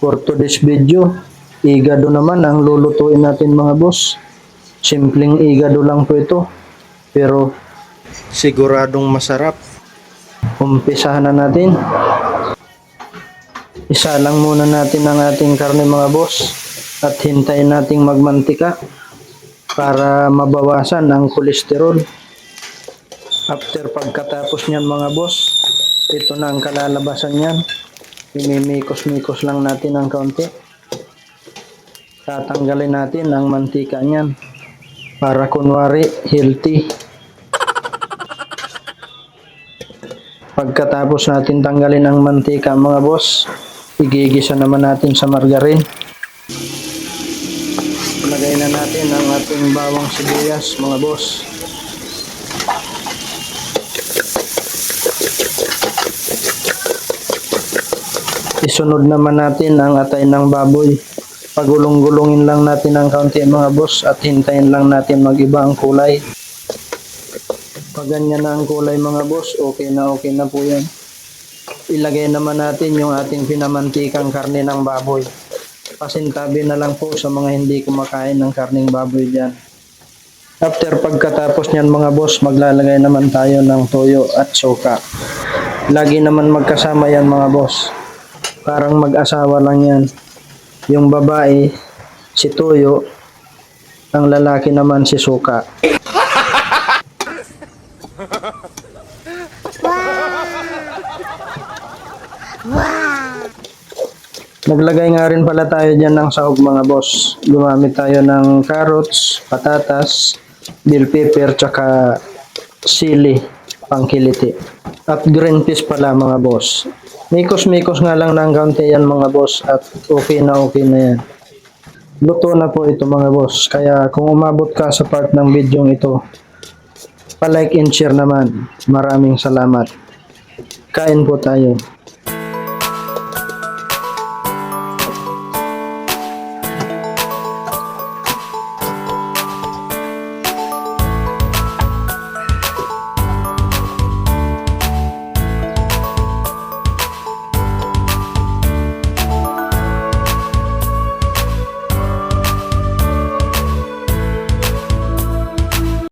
For today's video, igado naman ang lulutuin natin mga boss. Simpleng igado lang po ito, pero siguradong masarap. Umpisahan na natin. Isa lang muna natin ang ating karne mga boss at hintayin nating magmantika para mabawasan ang kolesterol. After pagkatapos niyan mga boss, ito na ang kalalabasan niyan. Imimikos-mikos lang natin ng kaunti. Tatanggalin natin ang mantika niyan para kunwari healthy. Pagkatapos natin tanggalin ang mantika mga boss, igigisa naman natin sa margarine. Lagay na natin ang ating bawang sibuyas mga boss. Isunod naman natin ang atay ng baboy. Pagulong-gulungin lang natin ng kaunti mga boss at hintayin lang natin mag-iba ang kulay. Pag ganyan na ang kulay mga boss, okay na po yan. Ilagay naman natin yung ating pinamantikang karne ng baboy. Pasintabi na lang po sa mga hindi kumakain ng karneng baboy dyan. After pagkatapos nyan mga boss, maglalagay naman tayo ng toyo at suka. Lagi naman magkasama yan mga boss. Parang mag-asawa lang yan. Yung babae, si toyo, ang lalaki naman si suka. Naglagay nga rin pala tayo dyan ng sahog mga boss. Gumamit tayo ng carrots, patatas, bell pepper, tsaka sili, pangkiliti. At green peas pala mga boss. Mikos-mikos nga lang ng kaunti yan mga boss at okay na yan. Luto na po ito mga boss. Kaya kung umabot ka sa part ng video ito, pa-like and share naman. Maraming salamat. Kain po tayo.